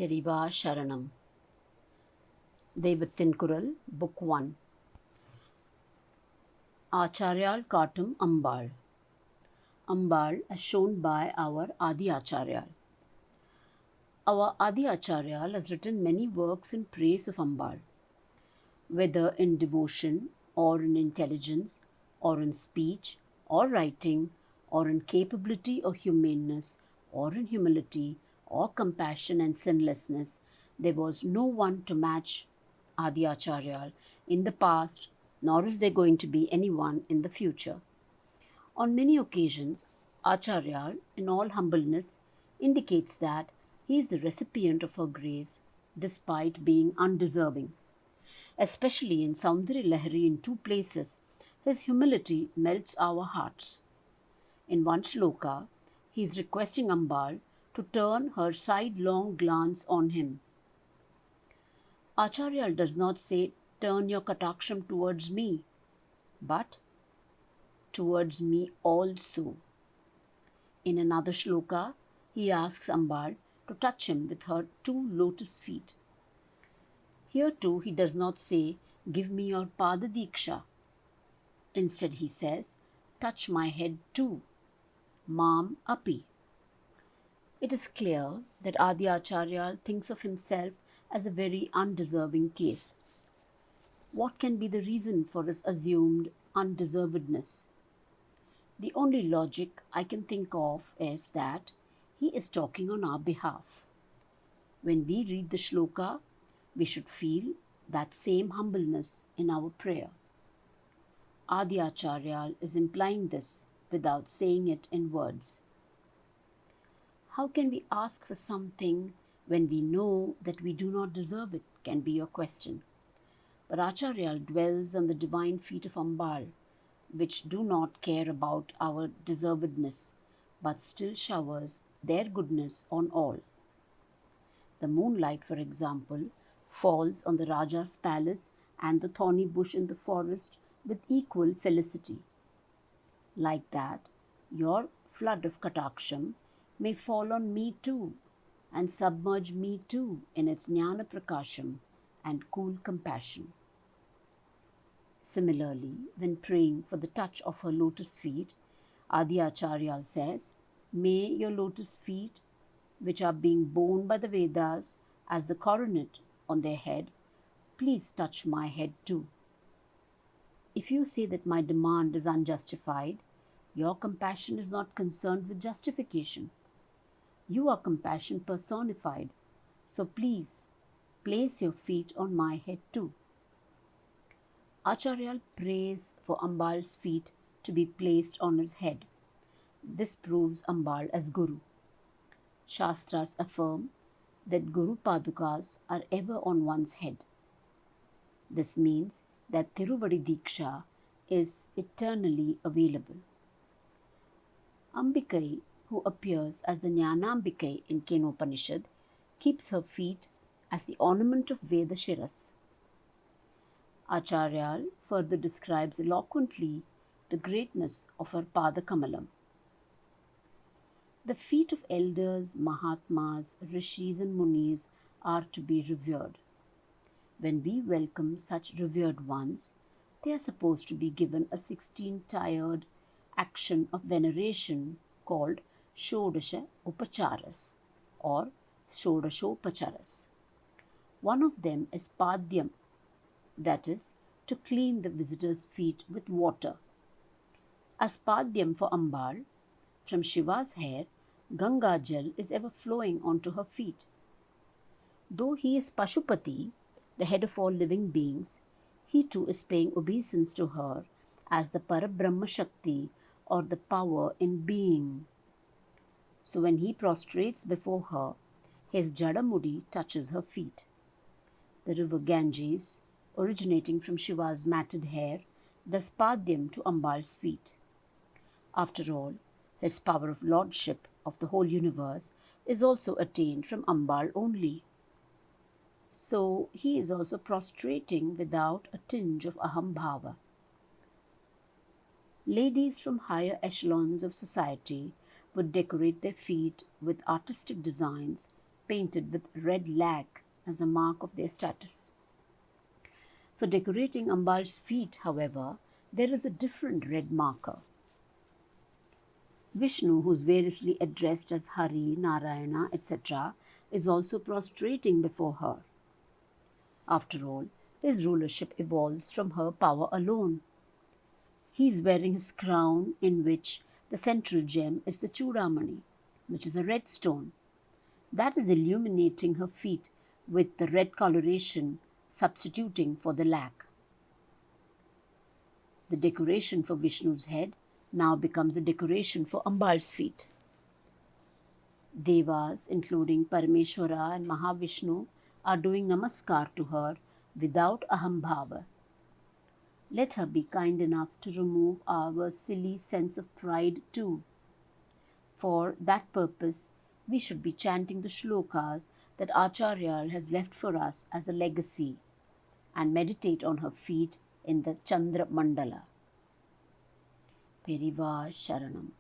Periva Sharanam. Deivathin Kural, Book 1. Aachaaryaal Kattum Ambaal. Ambaal as shown by our Adi Aachaaryaal. Our Adi Aachaaryaal has written many works in praise of Ambaal, whether in devotion or in intelligence or in speech or writing or in capability or humaneness or in humility or compassion and sinlessness. There was no one to match Adi Aachaaryaal in the past, nor is there going to be anyone in the future. On many occasions, Aachaaryaal, in all humbleness, indicates that he is the recipient of her grace despite being undeserving. Especially in Saundari Lahari in two places, his humility melts our hearts. In one shloka, he is requesting Ambaal to turn her sidelong glance on him. Aachaaryaal does not say, "Turn your kataksham towards me," but "towards me also." In another shloka, he asks Ambaal to touch him with her two lotus feet. Here too he does not say, "Give me your padadiksha." Instead he says, "Touch my head too, Mam Api." It is clear that Adi Aachaaryaal thinks of himself as a very undeserving case. What can be the reason for his assumed undeservedness? The only logic I can think of is that he is talking on our behalf. When we read the shloka, we should feel that same humbleness in our prayer. Adi Aachaaryaal is implying this without saying it in words. How can we ask for something when we know that we do not deserve it, can be your question. But Aachaaryaal dwells on the divine feet of Ambaal, which do not care about our deservedness, but still showers their goodness on all. The moonlight, for example, falls on the Raja's palace and the thorny bush in the forest with equal felicity. Like that, your flood of kataksham may fall on me too and submerge me too in its jnana prakasham and cool compassion. Similarly, when praying for the touch of her lotus feet, Adi Aachaaryaal says, "May your lotus feet, which are being borne by the Vedas as the coronet on their head, please touch my head too." If you say that my demand is unjustified, your compassion is not concerned with justification. You are compassion personified, so please place your feet on my head too. Aachaaryaal prays for Ambaal's feet to be placed on his head. This proves Ambaal as Guru. Shastras affirm that Guru Padukas are ever on one's head. This means that Tiruvadi Diksha is eternally available. Ambikai, who appears as the Jnanambikai in Kenopanishad, keeps her feet as the ornament of Veda Shiras. Aachaaryaal further describes eloquently the greatness of her Padakamalam. The feet of elders, Mahatmas, Rishis and Munis are to be revered. When we welcome such revered ones, they are supposed to be given a 16-tiered action of veneration called Shodasha Upacharas or Shodashopacharas. One of them is Padyam, that is, to clean the visitor's feet with water. As Padyam for Ambaal, from Shiva's hair, Ganga Jal is ever flowing onto her feet. Though he is Pashupati, the head of all living beings, he too is paying obeisance to her as the Parabrahma Shakti or the power in being. So when he prostrates before her, his Jadamudi touches her feet. The river Ganges, originating from Shiva's matted hair, does Padyam to Ambaal's feet. After all, his power of lordship of the whole universe is also attained from Ambaal only. So he is also prostrating without a tinge of ahambhava. Ladies from higher echelons of society would decorate their feet with artistic designs painted with red lac as a mark of their status. For decorating Ambaal's feet, however, there is a different red marker. Vishnu, who is variously addressed as Hari, Narayana, etc., is also prostrating before her. After all, his rulership evolves from her power alone. He is wearing his crown, in which the central gem is the Chudamani, which is a red stone. That is illuminating her feet with the red coloration substituting for the lac. The decoration for Vishnu's head now becomes a decoration for Ambaal's feet. Devas, including Parameshwara and Mahavishnu, are doing namaskar to her without ahambhava. Let her be kind enough to remove our silly sense of pride too. For that purpose, we should be chanting the shlokas that Aachaaryaal has left for us as a legacy and meditate on her feet in the Chandra Mandala. Periva Sharanam.